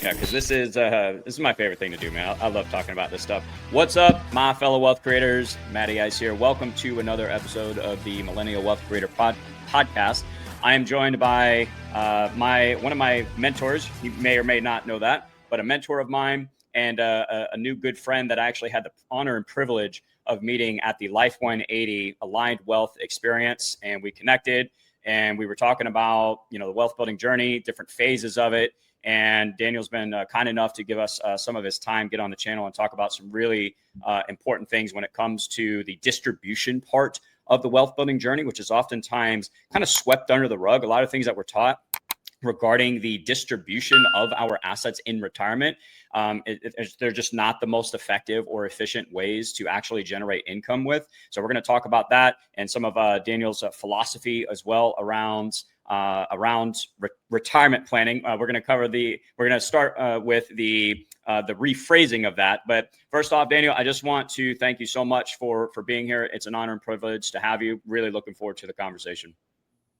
Yeah, because this is my favorite thing to do, man. I love talking about this stuff. What's up, my fellow wealth creators? Matty Ice here. Welcome to another episode of the Millennial Wealth Creator Podcast. I am joined by one of my mentors. You may or may not know that, but a mentor of mine and a new good friend that I actually had the honor and privilege of meeting at the Life 180 Aligned Wealth Experience, and we connected and we were talking about the wealth building journey, different phases of it. And Daniel's been kind enough to give us some of his time, get on the channel and talk about some really important things when it comes to the distribution part of the wealth building journey, which is oftentimes kind of swept under the rug. A lot of things that we're taught regarding the distribution of our assets in retirement, they're just not the most effective or efficient ways to actually generate income with. So we're going to talk about that and some of Daniel's philosophy as well around retirement planning. We're going to start with the rephrasing of that. But first off, Daniel, I just want to thank you so much for being here. It's an honor and privilege to have you. Really looking forward to the conversation.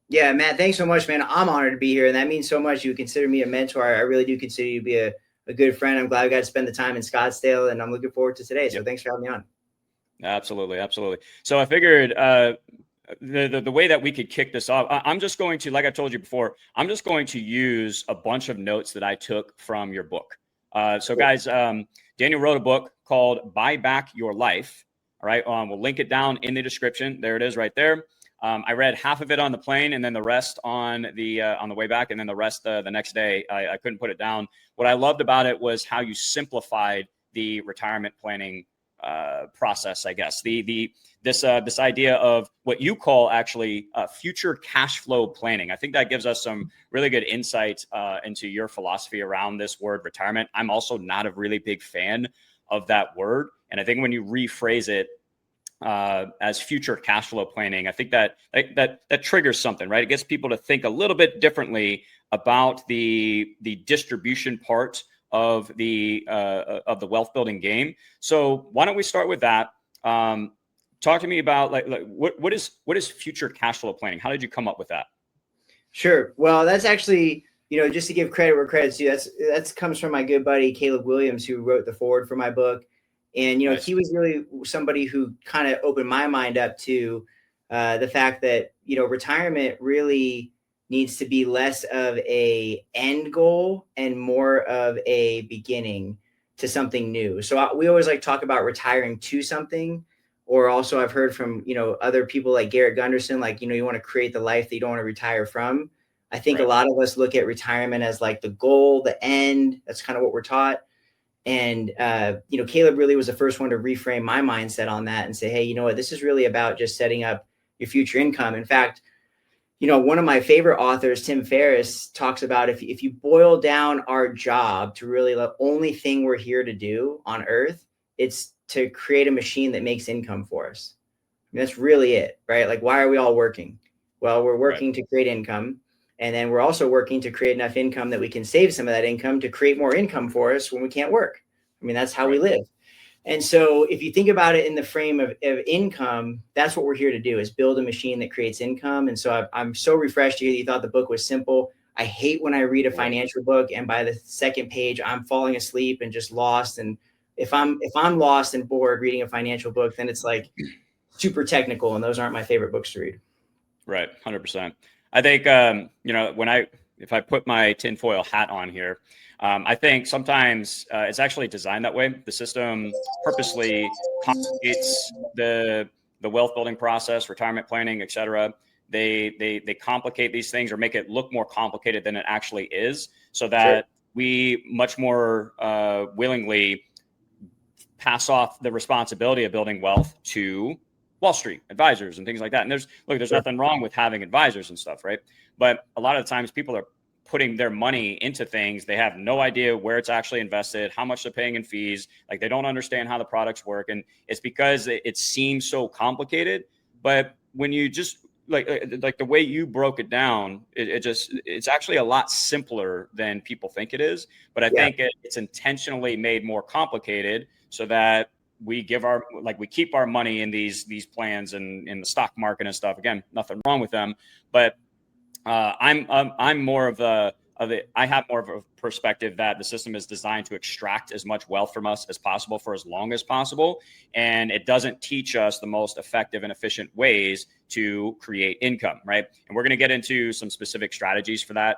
Yeah, Matt, thanks so much, man. I'm honored to be here. And that means so much. You consider me a mentor. I really do consider you to be a good friend. I'm glad I got to spend the time in Scottsdale, and I'm looking forward to today. So Thanks for having me on. Absolutely. So I figured the way that we could kick this off, I'm just going to, like I told you before, I'm just going to use a bunch of notes that I took from your book. So guys, Daniel wrote a book called Buy Back Your Life. All right. We'll link it down in the description. There it is right there. I read half of it on the plane and then the rest on the way back, and then the rest the next day. I couldn't put it down. What I loved about it was how you simplified the retirement planning process, I guess. This idea of what you call actually future cash flow planning. I think that gives us some really good insight into your philosophy around this word retirement. I'm also not a really big fan of that word. And I think when you rephrase it as future cash flow planning, I think that triggers something, right? It gets people to think a little bit differently about the distribution part of the wealth building game. So why don't we start with that? Talk to me about what is future cash flow planning? How did you come up with that? Sure. Well, that's actually, just to give credit where credit's due, that's comes from my good buddy Caleb Williams, who wrote the foreword for my book. And, nice. He was really somebody who kind of opened my mind up to the fact that, retirement really needs to be less of a end goal and more of a beginning to something new. So we always talk about retiring to something, or also I've heard from, other people like Garrett Gunderson, you want to create the life that you don't want to retire from. I think right. A lot of us look at retirement as the goal, the end. That's kind of what we're taught. And, Caleb really was the first one to reframe my mindset on that and say, hey, you know what, this is really about just setting up your future income. In fact, one of my favorite authors, Tim Ferriss, talks about if you boil down our job to really the only thing we're here to do on earth, it's to create a machine that makes income for us. I mean, that's really it, right? Why are we all working? Well, we're working right. to create income. And then we're also working to create enough income that we can save some of that income to create more income for us when we can't work. I mean, that's how right. we live. And so if you think about it in the frame of income, that's what we're here to do, is build a machine that creates income. And so I'm so refreshed to hear that you thought the book was simple. I hate when I read a financial book and by the second page, I'm falling asleep and just lost. And if I'm lost and bored reading a financial book, then it's super technical. And those aren't my favorite books to read. Right. 100%. I think, if I put my tinfoil hat on here, I think sometimes it's actually designed that way. The system purposely complicates the wealth building process, retirement planning, et cetera. They complicate these things or make it look more complicated than it actually is, so that we much more willingly pass off the responsibility of building wealth to Wall Street advisors and things like that. And there's nothing wrong with having advisors and stuff, right? But a lot of times people are putting their money into things. They have no idea where it's actually invested, how much they're paying in fees. They don't understand how the products work. And it's because it seems so complicated. But when you just like the way you broke it down, it's actually a lot simpler than people think it is. But I think it's intentionally made more complicated so that we keep our money in these plans and in the stock market and stuff. Again, nothing wrong with them, but I'm more of I have more of a perspective that the system is designed to extract as much wealth from us as possible for as long as possible. And it doesn't teach us the most effective and efficient ways to create income, right? And we're going to get into some specific strategies for that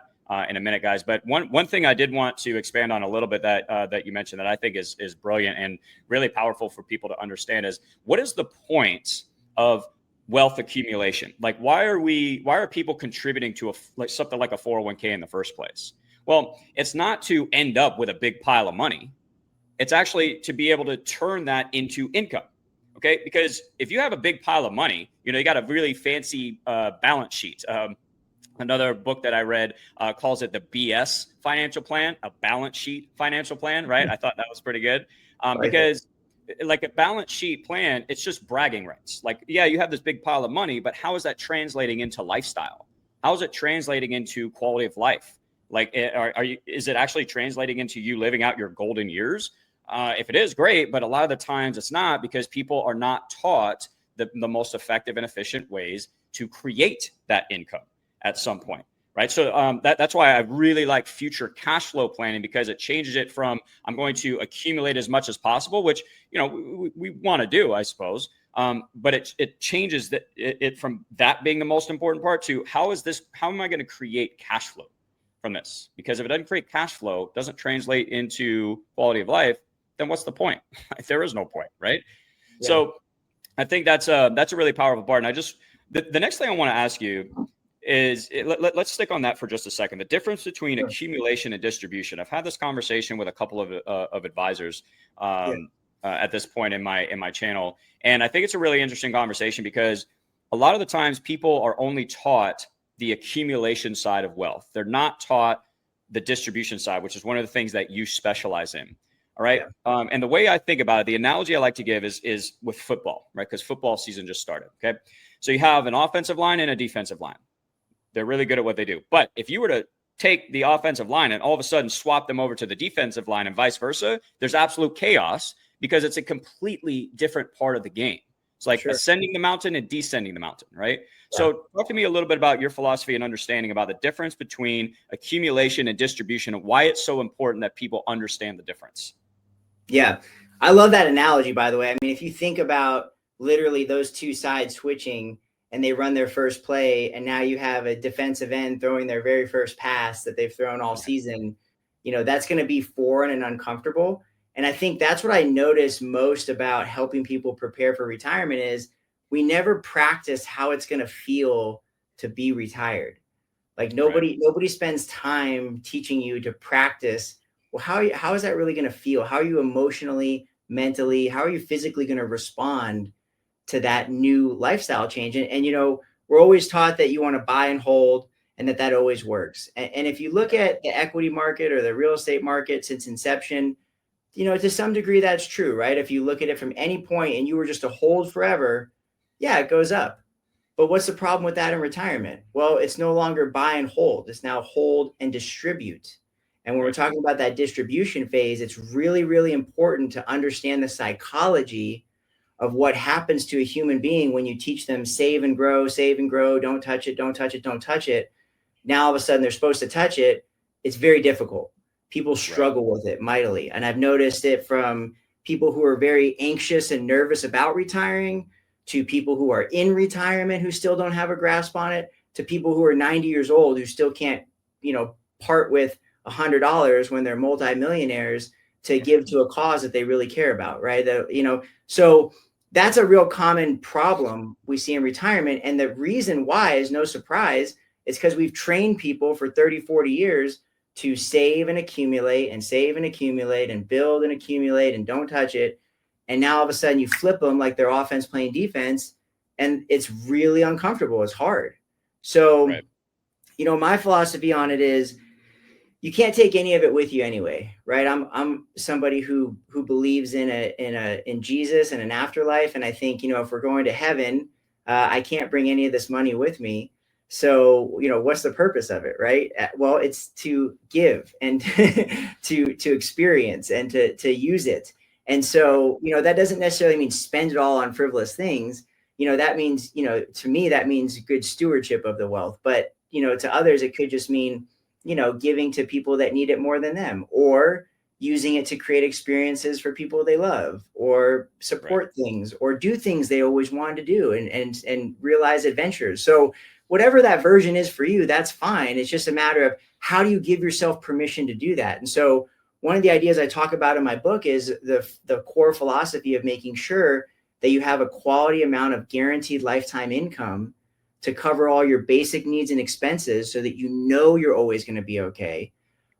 in a minute, guys. But one thing I did want to expand on a little bit that you mentioned that I think is brilliant and really powerful for people to understand is, what is the point of wealth accumulation? Like, why are people contributing to something like a 401k in the first place? Well, it's not to end up with a big pile of money. It's actually to be able to turn that into income. Okay. Because if you have a big pile of money, you got a really fancy balance sheet. Another book that I read calls it the BS financial plan, a balance sheet financial plan, right? I thought that was pretty good because like a balance sheet plan, it's just bragging rights. Like, yeah, you have this big pile of money, but how is that translating into lifestyle? How is it translating into quality of life? Like, is it actually translating into you living out your golden years? If it is, great. But a lot of the times it's not, because people are not taught the most effective and efficient ways to create that income at some point. Right. So that's why I really like future cash flow planning, because it changes it from I'm going to accumulate as much as possible, which, we want to do, I suppose. But it changes it from that being the most important part to how am I going to create cash flow from this? Because if it doesn't create cash flow, doesn't translate into quality of life, then what's the point? There is no point. Right. Yeah. So I think that's a really powerful part. And the next thing I want to ask you is let's stick on that for just a second. The difference between accumulation and distribution. I've had this conversation with a couple of advisors at this point in my channel, and I think it's a really interesting conversation because a lot of the times people are only taught the accumulation side of wealth. They're not taught the distribution side, which is one of the things that you specialize in. All right. Yeah. And the way I think about it, the analogy I like to give is with football, right? Because football season just started. Okay. So you have an offensive line and a defensive line. They're really good at what they do. But if you were to take the offensive line and all of a sudden swap them over to the defensive line and vice versa, there's absolute chaos because it's a completely different part of the game. It's like ascending the mountain and descending the mountain, right? Yeah. So talk to me a little bit about your philosophy and understanding about the difference between accumulation and distribution and why it's so important that people understand the difference. Yeah, I love that analogy, by the way. I mean, if you think about literally those two sides switching, and they run their first play, and now you have a defensive end throwing their very first pass that they've thrown all season, that's going to be foreign and uncomfortable. And I think that's what I notice most about helping people prepare for retirement is we never practice how it's going to feel to be retired. Like nobody spends time teaching you to practice. Well, how is that really going to feel? How are you emotionally, mentally, how are you physically going to respond to that new lifestyle change? And we're always taught that you want to buy and hold and that always works. And if you look at the equity market or the real estate market since inception, to some degree that's true, right? If you look at it from any point and you were just to hold forever, yeah, it goes up. But what's the problem with that in retirement? Well, it's no longer buy and hold. It's now hold and distribute. And when we're talking about that distribution phase, it's really, really important to understand the psychology of what happens to a human being when you teach them save and grow, don't touch it, don't touch it, don't touch it. Now all of a sudden they're supposed to touch it. It's very difficult. People struggle with it mightily. And I've noticed it from people who are very anxious and nervous about retiring to people who are in retirement who still don't have a grasp on it, to people who are 90 years old who still can't, part with $100 when they're multimillionaires to give to a cause that they really care about, right? So that's a real common problem we see in retirement. And the reason why is no surprise. It's because we've trained people for 30, 40 years to save and accumulate and build and accumulate and don't touch it. And now all of a sudden you flip them like they're offense playing defense, and it's really uncomfortable. It's hard. So, my philosophy on it is you can't take any of it with you anyway, right? I'm somebody who believes in Jesus and an afterlife. And I think, if we're going to heaven, I can't bring any of this money with me. So, what's the purpose of it, right? Well, it's to give and to experience and to use it. And so, that doesn't necessarily mean spend it all on frivolous things. That means, to me, that means good stewardship of the wealth. But, to others, it could just mean, giving to people that need it more than them, or using it to create experiences for people they love, or support things, or do things they always wanted to do, and realize adventures. So whatever that version is for you, that's fine. It's just a matter of how do you give yourself permission to do that. And so one of the ideas I talk about in my book is the core philosophy of making sure that you have a quality amount of guaranteed lifetime income to cover all your basic needs and expenses so that you're always going to be okay.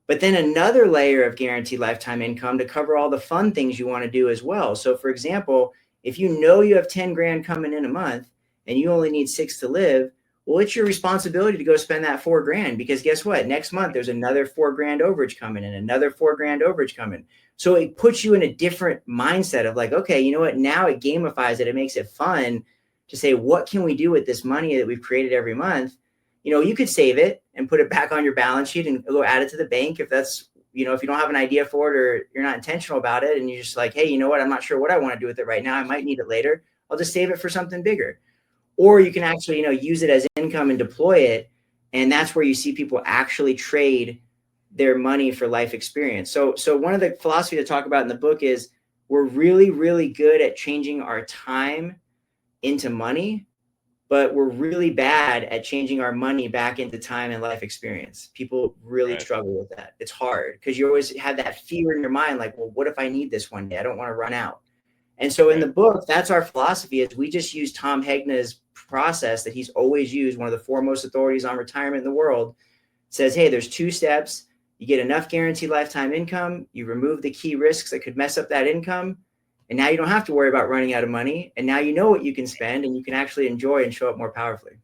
But then another layer of guaranteed lifetime income to cover all the fun things you want to do as well. So for example, if you have 10 grand coming in a month and you only need 6 to live, well, it's your responsibility to go spend that 4 grand, because guess what? Next month, there's another 4 grand overage coming in, another 4 grand overage coming. So it puts you in a different mindset of like, okay, you know what? Now it gamifies it. It makes it fun to say, what can we do with this money that we've created every month? You could save it and put it back on your balance sheet and go add it to the bank if that's, if you don't have an idea for it or you're not intentional about it and you're just like, hey, you know what? I'm not sure what I want to do with it right now. I might need it later. I'll just save it for something bigger. Or you can actually, use it as income and deploy it. And that's where you see people actually trade their money for life experience. So one of the philosophies I talk about in the book is we're really, really good at changing our time into money, but we're really bad at changing our money back into time and life experience. People really struggle with that. It's hard because you always have that fear in your mind, like, well, what if I need this one day? I don't want to run out. And so in the book, that's our philosophy, is we just use Tom Hegna's process that he's always used, one of the foremost authorities on retirement in the world. It says, hey, there's 2 steps. You get enough guaranteed lifetime income. You remove the key risks that could mess up that income. And now you don't have to worry about running out of money. And now you know what you can spend and you can actually enjoy and show up more powerfully.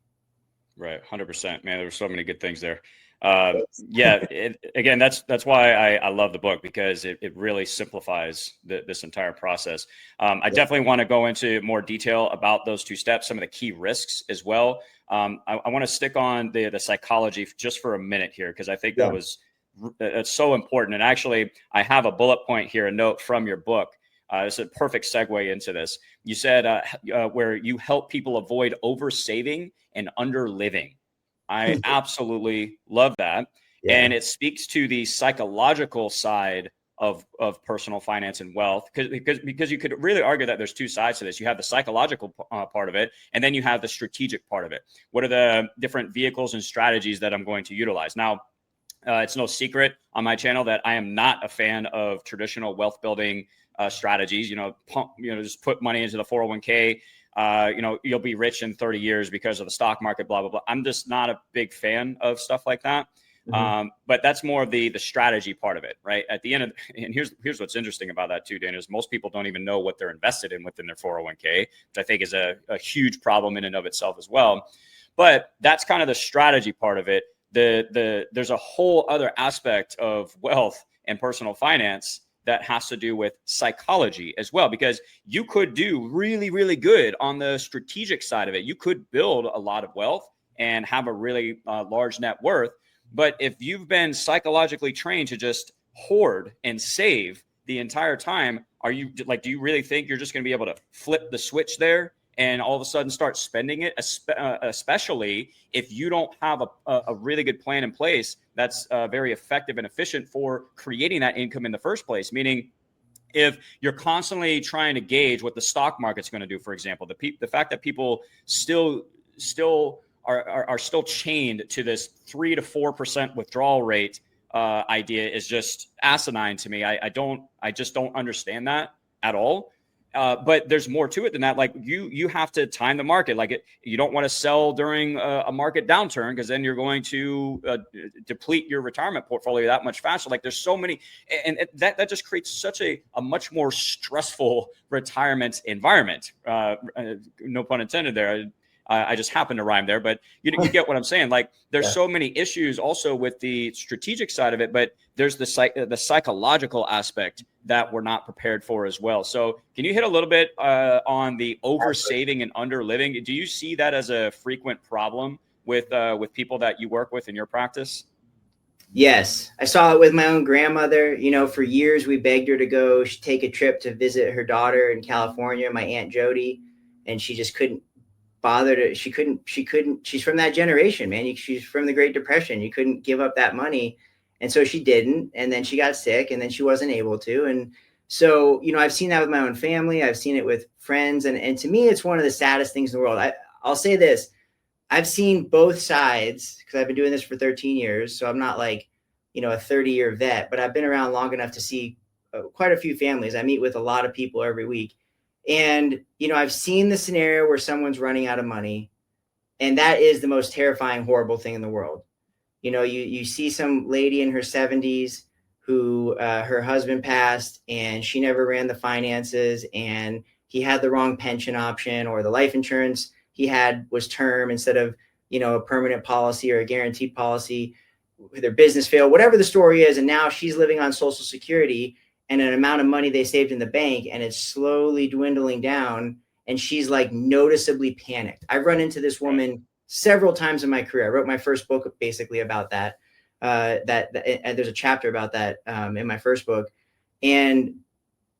Right. 100%, man. There's so many good things there. Again, that's why I love the book, because it really simplifies this entire process. I definitely want to go into more detail about those 2 steps, some of the key risks as well. I want to stick on the psychology just for a minute here, because I think that's so important. And actually, I have a bullet point here, a note from your book. It's a perfect segue into this. You said where you help people avoid oversaving and underliving. I absolutely love that. Yeah. And it speaks to the psychological side of personal finance and wealth, because you could really argue that there's 2 sides to this. You have the psychological part of it, and then you have the strategic part of it. What are the different vehicles and strategies that I'm going to utilize? Now, it's no secret on my channel that I am not a fan of traditional wealth building strategies. Just put money into the 401k. You'll be rich in 30 years because of the stock market, blah, blah, blah. I'm just not a big fan of stuff like that. Mm-hmm. But that's more of the strategy part of it, right? At the end and here's what's interesting about that too, Dan, is most people don't even know what they're invested in within their 401k, which I think is a huge problem in and of itself as well. But that's kind of the strategy part of it. There's a whole other aspect of wealth and personal finance that has to do with psychology as well, because you could do really, really good on the strategic side of it. You could build a lot of wealth and have a really large net worth. But if you've been psychologically trained to just hoard and save the entire time, do you really think you're just going to be able to flip the switch there and all of a sudden start spending it, especially if you don't have a really good plan in place that's very effective and efficient for creating that income in the first place? Meaning, if you're constantly trying to gauge what the stock market's going to do, for example, the fact that people still are still chained to this 3 to 4% withdrawal rate idea is just asinine to me. I just don't understand that at all. But there's more to it than that. Like you have to time the market. You don't want to sell during a market downturn, because then you're going to deplete your retirement portfolio that much faster. Like there's so many, and that just creates such a much more stressful retirement environment. No pun intended there. I just happened to rhyme there, but you get what I'm saying. Like there's so many issues also with the strategic side of it, but there's the psychological aspect that we're not prepared for as well. So can you hit a little bit on the oversaving and underliving? Do you see that as a frequent problem with people that you work with in your practice? Yes, I saw it with my own grandmother. For years we begged her to go take a trip to visit her daughter in California, my Aunt Jody, and she just couldn't bother to, she couldn't, she's from that generation, man. She's from the Great Depression. You couldn't give up that money. And so she didn't. And then she got sick and then she wasn't able to. And so, you know, I've seen that with my own family. I've seen it with friends. And to me, it's one of the saddest things in the world. I'll say this. I've seen both sides because I've been doing this for 13 years. So I'm not like, you know, a 30-year vet, but I've been around long enough to see quite a few families. I meet with a lot of people every week. And, you know, I've seen the scenario where someone's running out of money. And that is the most terrifying, horrible thing in the world. You know, you see some lady in her 70s who her husband passed and she never ran the finances and he had the wrong pension option, or the life insurance he had was term instead of, you know, a permanent policy or a guaranteed policy. Their business failed, whatever the story is. And now she's living on Social Security and an amount of money they saved in the bank, and it's slowly dwindling down. And she's like noticeably panicked. I've run into this woman several times in my career. I wrote my first book basically about that. And there's a chapter about that in my first book. And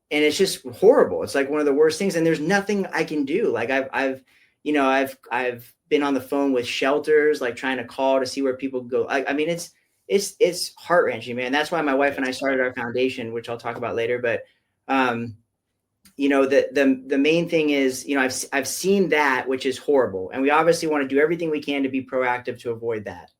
it's just horrible. It's like one of the worst things. And there's nothing I can do. Like I've been on the phone with shelters, like trying to call to see where people go. I mean, it's heart wrenching, man. That's why my wife and I started our foundation, which I'll talk about later. But, you know, the main thing is, you know, I've seen that, which is horrible. And we obviously want to do everything we can to be proactive to avoid that.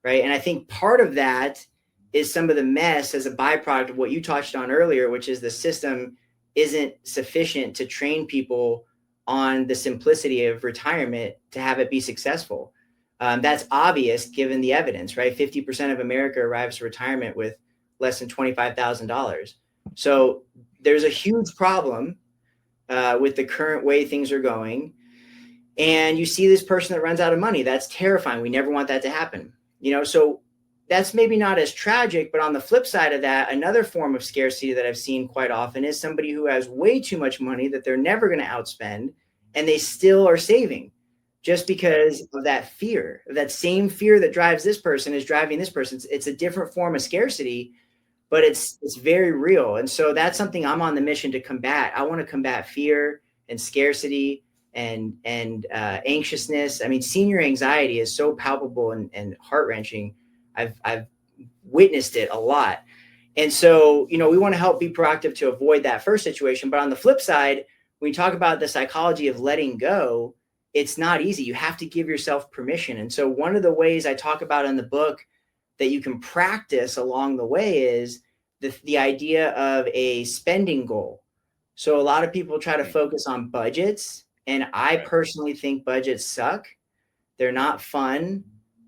Right. And I think part of that is some of the mess as a byproduct of what you touched on earlier, which is the system isn't sufficient to train people on the simplicity of retirement to have it be successful. That's obvious given the evidence, right? 50% of America arrives to retirement with less than $25,000. So there's a huge problem with the current way things are going. And you see this person that runs out of money. That's terrifying. We never want that to happen. You know, so that's maybe not as tragic, but on the flip side of that, another form of scarcity that I've seen quite often is somebody who has way too much money that they're never going to outspend, and they still are saving just because of that fear. That same fear that drives this person is driving this person. It's a different form of scarcity, but it's very real. And so that's something I'm on the mission to combat. I want to combat fear and scarcity and anxiousness. I mean, senior anxiety is so palpable and heart-wrenching. I've witnessed it a lot. And so, you know, we want to help be proactive to avoid that first situation. But on the flip side, when you talk about the psychology of letting go, it's not easy. You have to give yourself permission. And so one of the ways I talk about in the book that you can practice along the way is the idea of a spending goal. So a lot of people try to focus on budgets. And I personally think budgets suck. They're not fun.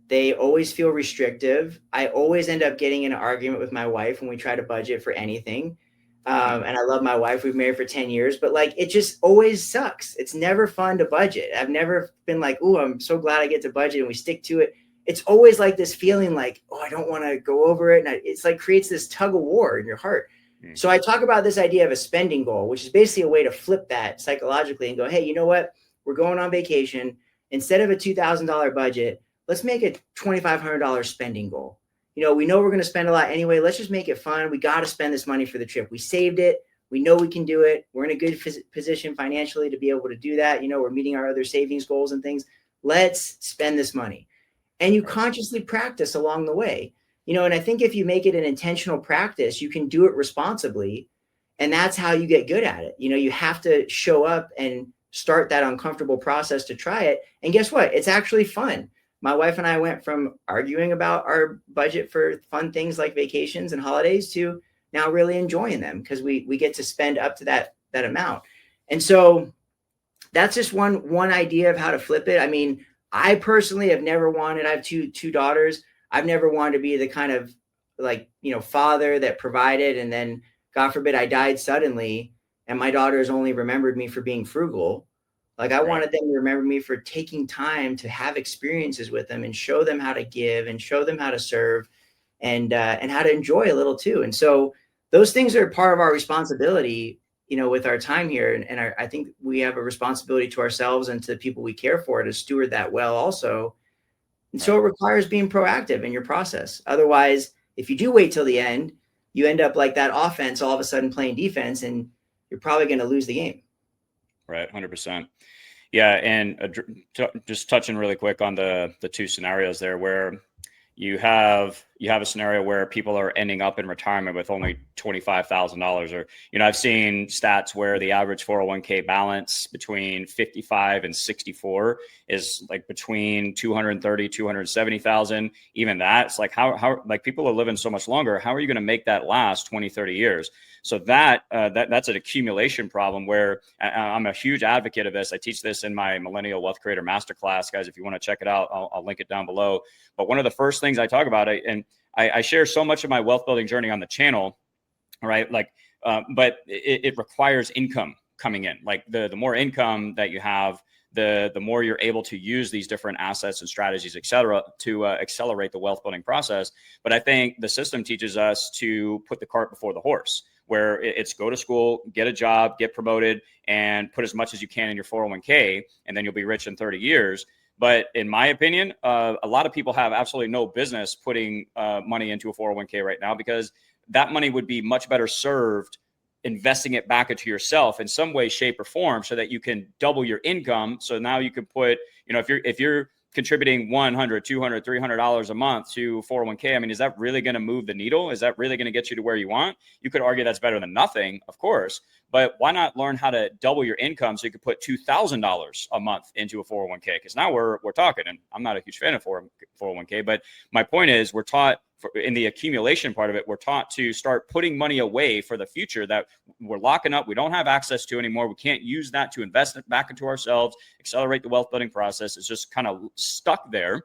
They always feel restrictive. I always end up getting in an argument with my wife when we try to budget for anything. And I love my wife. We've been married for 10 years, but like, it just always sucks. It's never fun to budget. I've never been like, oh, I'm so glad I get to budget and we stick to it. It's always like this feeling like, oh, I don't want to go over it. And it's like creates this tug of war in your heart. So I talk about this idea of a spending goal, which is basically a way to flip that psychologically and go, hey, you know what? We're going on vacation. Instead of a $2,000 budget, let's make a $2,500 spending goal. You know, we know we're going to spend a lot anyway. Let's just make it fun. We got to spend this money for the trip. We saved it. We know we can do it. We're in a good position financially to be able to do that. You know, we're meeting our other savings goals and things. Let's spend this money. And you consciously practice along the way. You know, and I think if you make it an intentional practice, you can do it responsibly. And that's how you get good at it. You know, you have to show up and start that uncomfortable process to try it. And guess what? It's actually fun. My wife and I went from arguing about our budget for fun things like vacations and holidays to now really enjoying them because we get to spend up to that amount. And so that's just one idea of how to flip it. I mean, I personally have never wanted, I have two daughters. I've never wanted to be the kind of like, you know, father that provided and then God forbid I died suddenly and my daughters only remembered me for being frugal. Like I wanted them to remember me for taking time to have experiences with them and show them how to give and show them how to serve and how to enjoy a little too. And so those things are part of our responsibility, you know, with our time here. And I think we have a responsibility to ourselves and to the people we care for to steward that well also. And so it requires being proactive in your process. Otherwise, if you do wait till the end, you end up like that offense all of a sudden playing defense and you're probably going to lose the game. Right. 100%. Yeah, and just touching really quick on the two scenarios there, where you have a scenario where people are ending up in retirement with only $25,000, or I've seen stats where the average 401k balance between 55 and 64 is like between 230, 270,000. Even that, it's like how like people are living so much longer. How are you going to make that last 20, 30 years? So that's an accumulation problem where I'm a huge advocate of this. I teach this in my Millennial Wealth Creator Masterclass, guys. If you want to check it out, I'll link it down below. But one of the first things I talk about, and I share so much of my wealth building journey on the channel, right? Like, but it requires income coming in. Like the more income that you have, the more you're able to use these different assets and strategies, et cetera, to accelerate the wealth building process. But I think the system teaches us to put the cart before the horse, where it's go to school, get a job, get promoted, and put as much as you can in your 401k, and then you'll be rich in 30 years. But in my opinion, a lot of people have absolutely no business putting money into a 401k right now, because that money would be much better served investing it back into yourself in some way, shape, or form, so that you can double your income. So now you can put, if you're contributing $100, $200, $300 a month to 401k, I mean, is that really going to move the needle? Is that really going to get you to where you want? You could argue that's better than nothing, of course, but why not learn how to double your income so you could put $2,000 a month into a 401k? Because now we're talking, and I'm not a huge fan of 401k, but my point is we're taught in the accumulation part of it, we're taught to start putting money away for the future that we're locking up. We don't have access to anymore. We can't use that to invest it back into ourselves, accelerate the wealth building process. It's just kind of stuck there.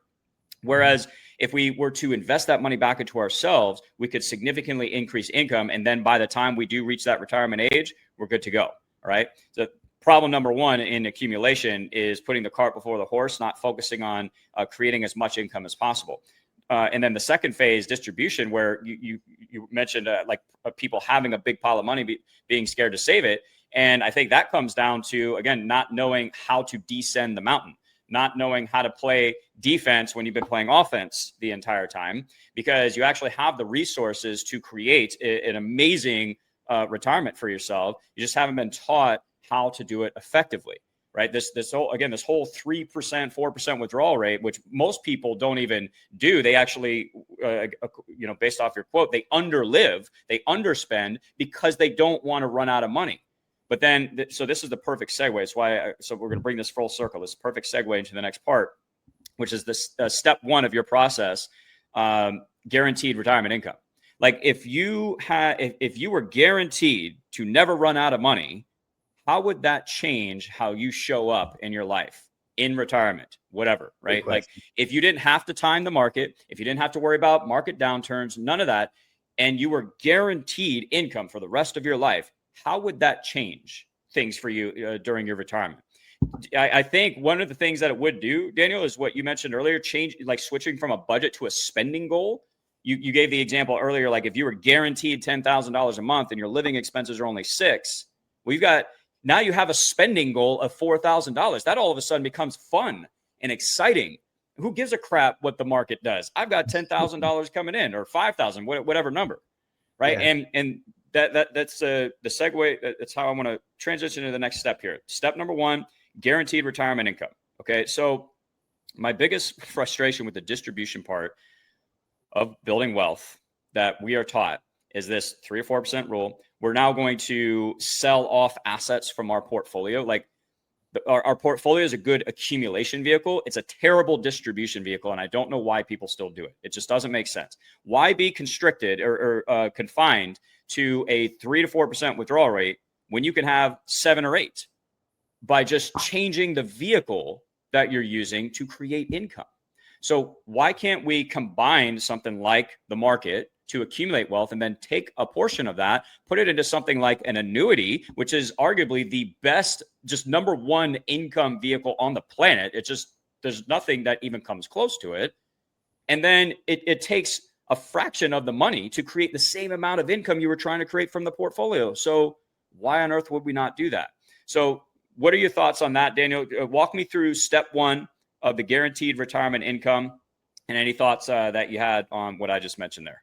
Whereas if we were to invest that money back into ourselves, we could significantly increase income. And then by the time we do reach that retirement age, we're good to go. All right. So problem number one in accumulation is putting the cart before the horse, not focusing on creating as much income as possible. And then the second phase, distribution, where you mentioned people having a big pile of money, being scared to save it. And I think that comes down to, again, not knowing how to descend the mountain, not knowing how to play defense when you've been playing offense the entire time, because you actually have the resources to create an amazing retirement for yourself. You just haven't been taught how to do it effectively. Right. This whole 3%, 4% withdrawal rate, which most people don't even do. They actually, based off your quote, they underlive, they underspend because they don't want to run out of money. But then, so this is the perfect segue. It's why, so we're going to bring this full circle. This is a perfect segue into the next part, which is this step one of your process, guaranteed retirement income. Like if you were guaranteed to never run out of money, how would that change how you show up in your life, in retirement, whatever, right? Like if you didn't have to time the market, if you didn't have to worry about market downturns, none of that, and you were guaranteed income for the rest of your life, how would that change things for you during your retirement? I think one of the things that it would do, Daniel, is what you mentioned earlier, change, like switching from a budget to a spending goal. You gave the example earlier, like if you were guaranteed $10,000 a month and your living expenses are only $6,000, now you have a spending goal of $4,000. That all of a sudden becomes fun and exciting. Who gives a crap what the market does? I've got $10,000 coming in, or $5,000, whatever number, right? Yeah. And that's the segue. That's how I want to transition to the next step here. Step number one, guaranteed retirement income. Okay, so my biggest frustration with the distribution part of building wealth that we are taught is this 3 or 4% rule. We're now going to sell off assets from our portfolio. Like our portfolio is a good accumulation vehicle. It's a terrible distribution vehicle. And I don't know why people still do it. It just doesn't make sense. Why be constricted or confined to a 3 to 4% withdrawal rate when you can have 7 or 8 by just changing the vehicle that you're using to create income? So why can't we combine something like the market to accumulate wealth and then take a portion of that, put it into something like an annuity, which is arguably the best, just number one income vehicle on the planet? It's just, there's nothing that even comes close to it. And then it takes a fraction of the money to create the same amount of income you were trying to create from the portfolio. So why on earth would we not do that? So what are your thoughts on that, Daniel? Walk me through step one of the guaranteed retirement income, and any thoughts that you had on what I just mentioned there.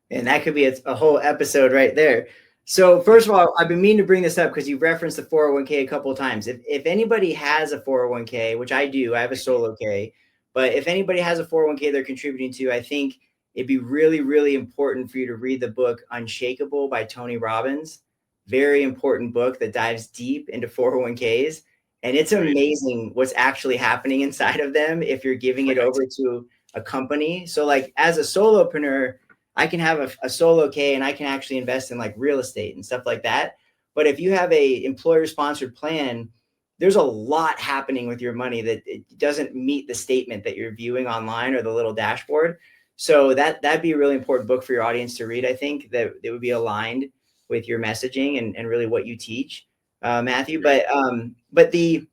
And that could be a whole episode right there. So first of all, I've been meaning to bring this up because you've referenced the 401k a couple of times. If anybody has a 401k, which I do, I have a solo K, but if anybody has a 401k they're contributing to, I think it'd be really, really important for you to read the book Unshakable by Tony Robbins. Very important book that dives deep into 401ks. And it's amazing what's actually happening inside of them if you're giving it over to a company. So like as a solopreneur, I can have a solo K and I can actually invest in like real estate and stuff like that. But if you have a employer sponsored plan, there's a lot happening with your money that it doesn't meet the statement that you're viewing online or the little dashboard. So that'd be a really important book for your audience to read. I think that it would be aligned with your messaging and really what you teach, Matthew. But the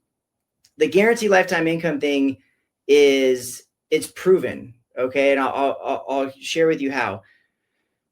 guaranteed lifetime income thing it's proven. Okay. And I'll share with you how.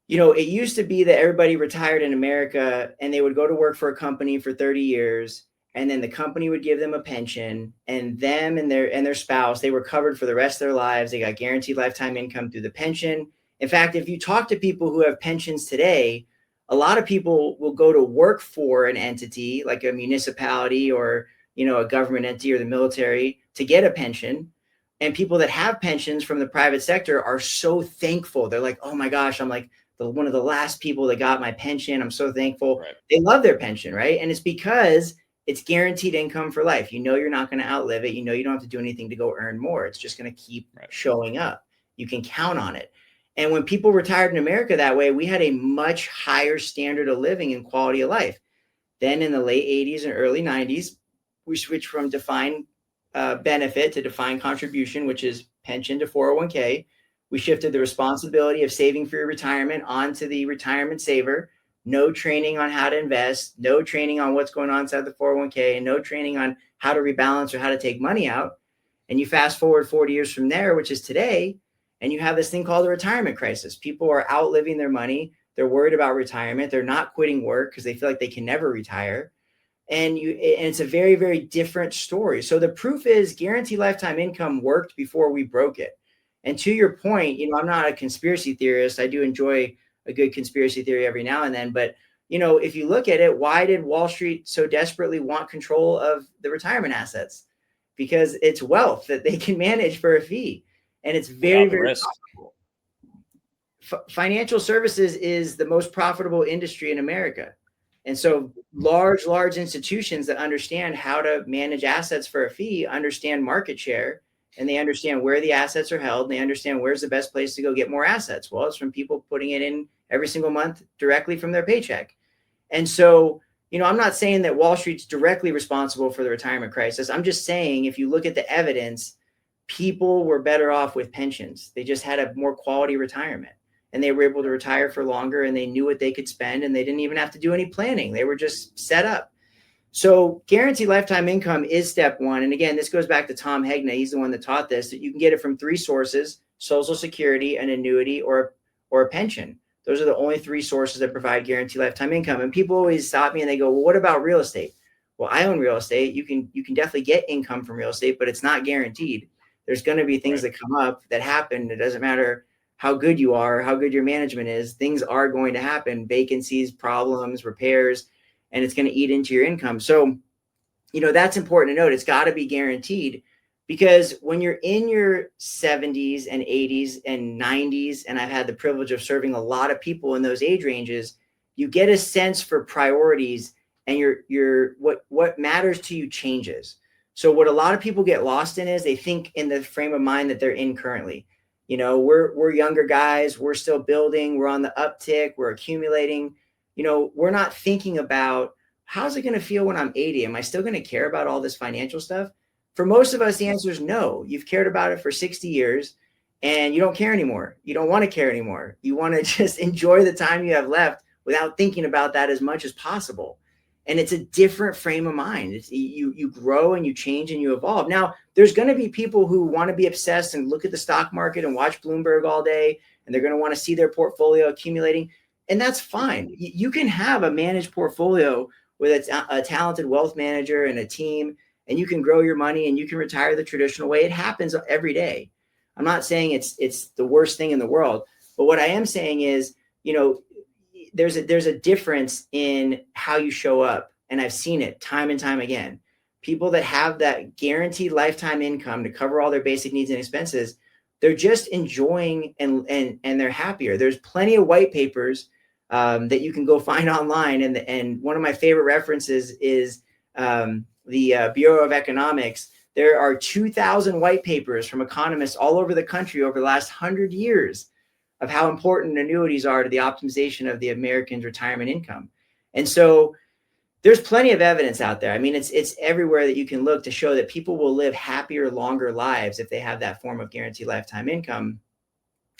It used to be that everybody retired in America and they would go to work for a company for 30 years and then the company would give them a pension, and them and their spouse, they were covered for the rest of their lives. They got guaranteed lifetime income through the pension. In fact, if you talk to people who have pensions today, a lot of people will go to work for an entity like a municipality or, a government entity or the military to get a pension. And people that have pensions from the private sector are so thankful. They're like, oh my gosh, I'm like one of the last people that got my pension. I'm so thankful. Right. They love their pension, right? And it's because it's guaranteed income for life. You're not going to outlive it. You don't have to do anything to go earn more. It's just going to keep showing up. You can count on it. And when people retired in America that way, we had a much higher standard of living and quality of life. Then in the late 80s and early 90s, we switched from defined benefit to defined contribution, which is pension, to 401k. We shifted the responsibility of saving for your retirement onto the retirement saver. No training on how to invest, no training on what's going on inside the 401k, and no training on how to rebalance or how to take money out. And you fast forward 40 years from there, which is today, and you have this thing called the retirement crisis. People are outliving their money. They're worried about retirement. They're not quitting work because they feel like they can never retire. And it's a very, very different story. So the proof is guaranteed lifetime income worked before we broke it. And to your point, I'm not a conspiracy theorist. I do enjoy a good conspiracy theory every now and then. But, if you look at it, why did Wall Street so desperately want control of the retirement assets? Because it's wealth that they can manage for a fee. And it's very, very profitable. Financial services is the most profitable industry in America. And so large institutions that understand how to manage assets for a fee understand market share, and they understand where the assets are held, and they understand where's the best place to go get more assets. Well, it's from people putting it in every single month directly from their paycheck. And so, I'm not saying that Wall Street's directly responsible for the retirement crisis. I'm just saying, if you look at the evidence, people were better off with pensions. They just had a more quality retirement, and they were able to retire for longer, and they knew what they could spend, and they didn't even have to do any planning. They were just set up. So guaranteed lifetime income is step one. And again, this goes back to Tom Hegna. He's the one that taught this, that you can get it from three sources: Social Security, an annuity, or a pension. Those are the only three sources that provide guaranteed lifetime income. And people always stop me and they go, well, what about real estate? Well, I own real estate. You can definitely get income from real estate, but it's not guaranteed. There's going to be things that come up that happen. It doesn't matter how good you are, how good your management is. Things are going to happen: vacancies, problems, repairs, and it's going to eat into your income. So, that's important to note. It's got to be guaranteed, because when you're in your 70s and 80s and 90s, and I've had the privilege of serving a lot of people in those age ranges, you get a sense for priorities, and what matters to you changes. So what a lot of people get lost in is they think in the frame of mind that they're in currently. We're younger guys, we're still building, we're on the uptick, we're accumulating. We're not thinking about, how's it going to feel when I'm 80? Am I still going to care about all this financial stuff? For most of us, the answer is no. You've cared about it for 60 years and you don't care anymore. You don't want to care anymore. You want to just enjoy the time you have left without thinking about that as much as possible. And it's a different frame of mind. You grow and you change and you evolve. Now, there's going to be people who want to be obsessed and look at the stock market and watch Bloomberg all day, and they're going to want to see their portfolio accumulating. And that's fine. You can have a managed portfolio with a talented wealth manager and a team, and you can grow your money and you can retire the traditional way. It happens every day. I'm not saying it's the worst thing in the world, but what I am saying is, there's a difference in how you show up. And I've seen it time and time again. People that have that guaranteed lifetime income to cover all their basic needs and expenses, they're just enjoying and they're happier. There's plenty of white papers that you can go find online. And one of my favorite references is the Bureau of Economics. There are 2,000 white papers from economists all over the country over the last 100 years of how important annuities are to the optimization of the American's retirement income. And so there's plenty of evidence out there. I mean, it's everywhere that you can look to show that people will live happier, longer lives if they have that form of guaranteed lifetime income.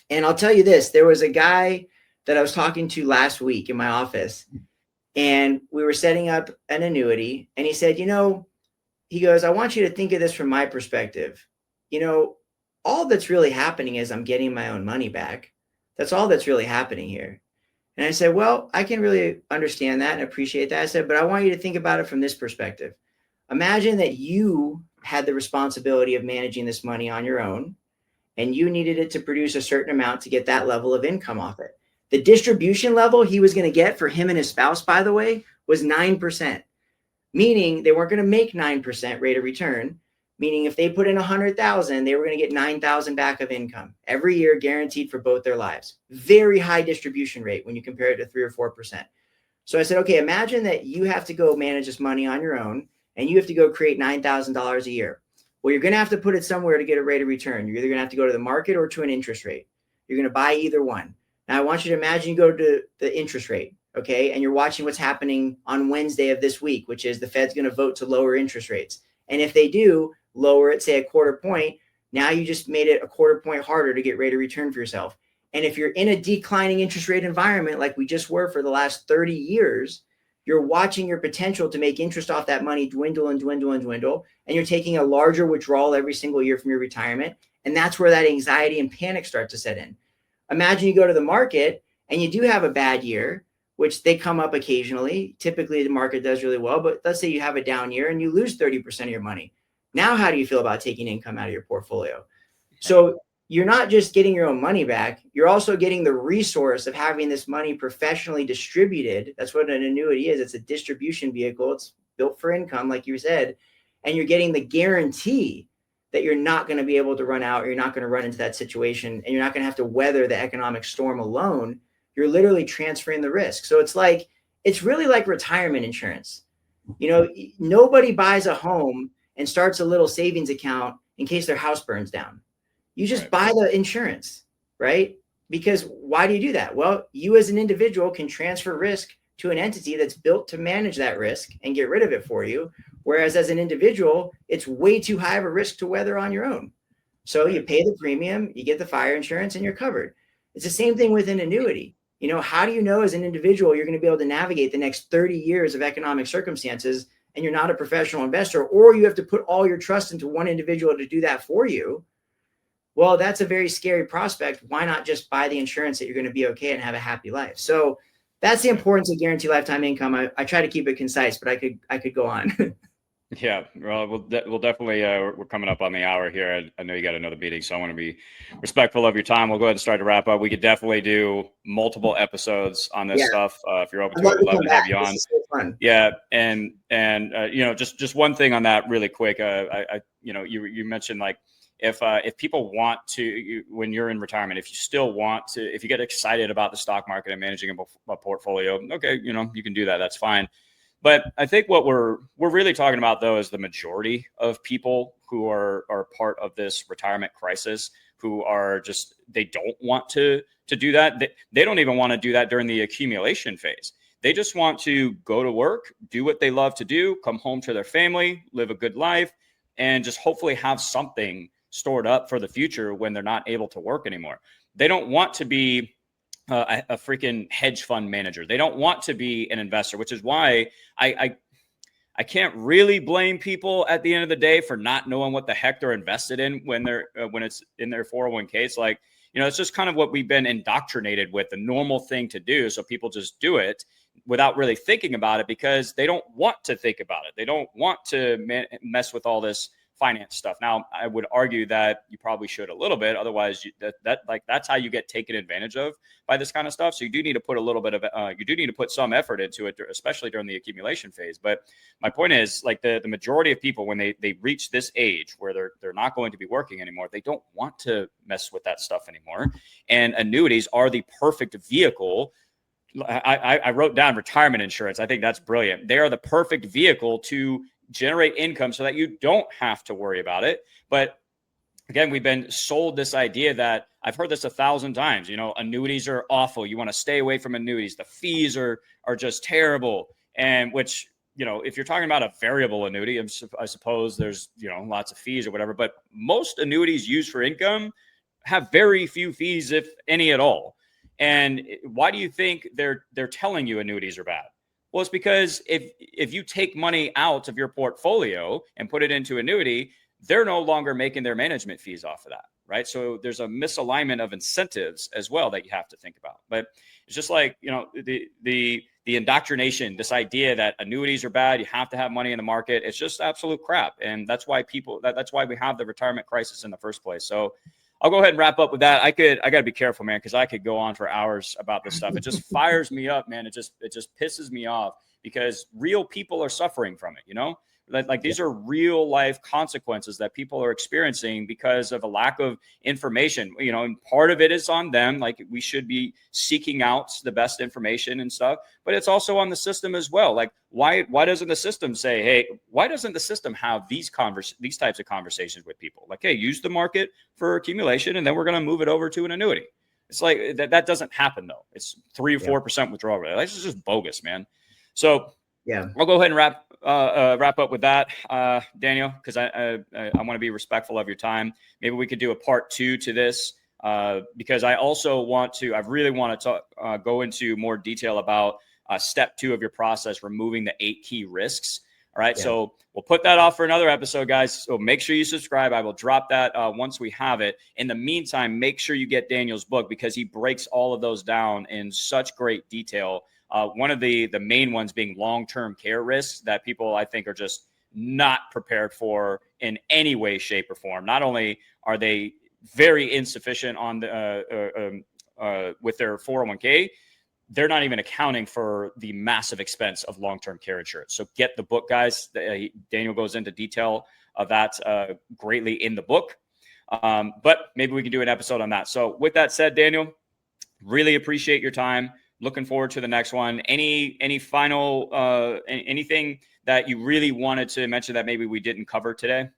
And I'll tell you this, there was a guy that I was talking to last week in my office, and we were setting up an annuity, and he said, he goes, I want you to think of this from my perspective. All that's really happening is I'm getting my own money back. That's all that's really happening here. And I said, well, I can really understand that and appreciate that. I said, but I want you to think about it from this perspective. Imagine that you had the responsibility of managing this money on your own, and you needed it to produce a certain amount to get that level of income off it. The distribution level he was going to get for him and his spouse, by the way, was 9%, meaning they weren't going to make 9% rate of return. Meaning if they put in 100,000, they were going to get 9,000 back of income every year, guaranteed for both their lives. Very high distribution rate when you compare it to 3 or 4%. So I said, okay, imagine that you have to go manage this money on your own, and you have to go create $9,000 a year. Well, you're going to have to put it somewhere to get a rate of return. You're either going to have to go to the market or to an interest rate. You're going to buy either one. Now, I want you to imagine you go to the interest rate, okay, and you're watching what's happening on Wednesday of this week, which is the Fed's going to vote to lower interest rates. And if they do, lower it, say a quarter point, now you just made it a quarter point harder to get rate of return for yourself. And if you're in a declining interest rate environment like we just were for the last 30 years, you're watching your potential to make interest off that money dwindle and dwindle and dwindle, and you're taking a larger withdrawal every single year from your retirement. And that's where that anxiety and panic start to set in. Imagine you go to the market and you do have a bad year, which they come up occasionally. Typically the market does really well, but let's say you have a down year and you lose 30% of your money. Now, how do you feel about taking income out of your portfolio? So you're not just getting your own money back. You're also getting the resource of having this money professionally distributed. That's what an annuity is. It's a distribution vehicle. It's built for income, like you said. And you're getting the guarantee that you're not going to be able to run out, or you're not going to run into that situation, and you're not going to have to weather the economic storm alone. You're literally transferring the risk. So it's really like retirement insurance. Nobody buys a home and starts a little savings account in case their house burns down. You just buy the insurance, right? Because why do you do that? Well, you as an individual can transfer risk to an entity that's built to manage that risk and get rid of it for you. Whereas as an individual, it's way too high of a risk to weather on your own. So you pay the premium, you get the fire insurance, and you're covered. It's the same thing with an annuity. How do you know as an individual you're going to be able to navigate the next 30 years of economic circumstances, and you're not a professional investor, or you have to put all your trust into one individual to do that for you? Well, that's a very scary prospect. Why not just buy the insurance that you're going to be okay and have a happy life? So that's the importance of guaranteed lifetime income. I try to keep it concise, but I could go on. Yeah, well, we'll definitely, we're coming up on the hour here. I know you got another meeting, so I want to be respectful of your time. We'll go ahead and start to wrap up. We could definitely do multiple episodes on this stuff. If you're open to it, I'd love to have you on. This is so fun. Yeah. And just one thing on that really quick. You mentioned like, if people want to, when you're in retirement, if you still want to, if you get excited about the stock market and managing a portfolio, okay, you can do that. That's fine. But I think what we're really talking about, though, is the majority of people who are part of this retirement crisis, who are just, they don't want to do that. They don't even want to do that during the accumulation phase. They just want to go to work, do what they love to do, come home to their family, live a good life, and just hopefully have something stored up for the future when they're not able to work anymore. They don't want to be a freaking hedge fund manager. They don't want to be an investor, which is why I can't really blame people at the end of the day for not knowing what the heck they're invested in when it's in their 401k. It's like, it's just kind of what we've been indoctrinated with, the normal thing to do. So people just do it without really thinking about it because they don't want to think about it. They don't want to mess with all this finance stuff. Now, I would argue that you probably should a little bit. Otherwise, that's how you get taken advantage of by this kind of stuff. So you do need to put a little bit of you do need to put some effort into it, especially during the accumulation phase. But my point is, like, the majority of people, when they reach this age where they're not going to be working anymore, they don't want to mess with that stuff anymore. And annuities are the perfect vehicle. I wrote down retirement insurance. I think that's brilliant. They are the perfect vehicle to generate income so that you don't have to worry about it. But again, we've been sold this idea that I've heard this 1,000 times, annuities are awful. You want to stay away from annuities. The fees are just terrible. And which, if you're talking about a variable annuity, I suppose there's, lots of fees or whatever, but most annuities used for income have very few fees, if any at all. And why do you think they're telling you annuities are bad? Well, it's because if you take money out of your portfolio and put it into annuity, they're no longer making their management fees off of that, right? So there's a misalignment of incentives as well that you have to think about. But it's just like, the indoctrination, this idea that annuities are bad, you have to have money in the market. It's just absolute crap. And that's why that's why we have the retirement crisis in the first place. So I'll go ahead and wrap up with that. I got to be careful, man, because I could go on for hours about this stuff. It just fires me up, man. It just pisses me off because real people are suffering from it, Like these are real life consequences that people are experiencing because of a lack of information, and part of it is on them. Like, we should be seeking out the best information and stuff, but it's also on the system as well. Like, why doesn't the system say, hey, why doesn't the system have these types of conversations with people? Like, hey, use the market for accumulation, and then we're going to move it over to an annuity. It's like that doesn't happen though. It's 3 or 4% withdrawal rate. That's just bogus, man. So yeah, I'll go ahead and wrap up with that, Daniel, because I want to be respectful of your time. Maybe we could do a part 2 to this, because I really want to go into more detail about step 2 of your process, removing the 8 key risks. All right. Yeah. So we'll put that off for another episode, guys. So make sure you subscribe. I will drop that once we have it. In the meantime, make sure you get Daniel's book, because he breaks all of those down in such great detail. One of the main ones being long-term care risks that people, I think, are just not prepared for in any way, shape, or form. Not only are they very insufficient on with their 401k, they're not even accounting for the massive expense of long-term care insurance. So get the book, guys. Daniel goes into detail of that greatly in the book. But maybe we can do an episode on that. So with that said, Daniel, really appreciate your time. Looking forward to the next one. Any final anything that you really wanted to mention that maybe we didn't cover today?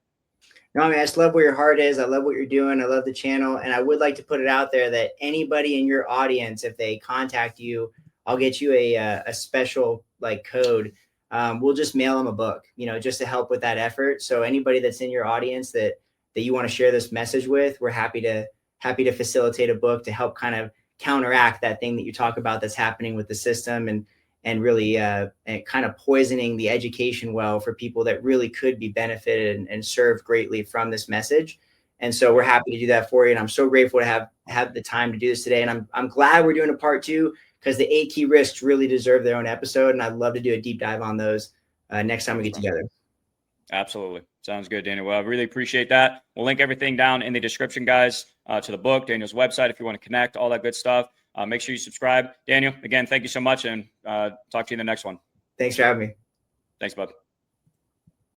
No, I mean, I just love where your heart is. I love what you're doing. I love the channel. And I would like to put it out there that anybody in your audience, if they contact you, I'll get you a special code. We'll just mail them a book, just to help with that effort. So anybody that's in your audience that you want to share this message with, we're happy to facilitate a book to help kind of counteract that thing that you talk about that's happening with the system and really and kind of poisoning the education well for people that really could be benefited and served greatly from this message. And so we're happy to do that for you. And I'm so grateful to have the time to do this today. And I'm glad we're doing a part 2, because the 8 key risks really deserve their own episode. And I'd love to do a deep dive on those next time we get together. Absolutely. Sounds good, Daniel. Well, I really appreciate that. We'll link everything down in the description, guys, to the book, Daniel's website, if you want to connect, all that good stuff. Make sure you subscribe. Daniel, again, thank you so much, and talk to you in the next one. Thanks for having me. Thanks, bud.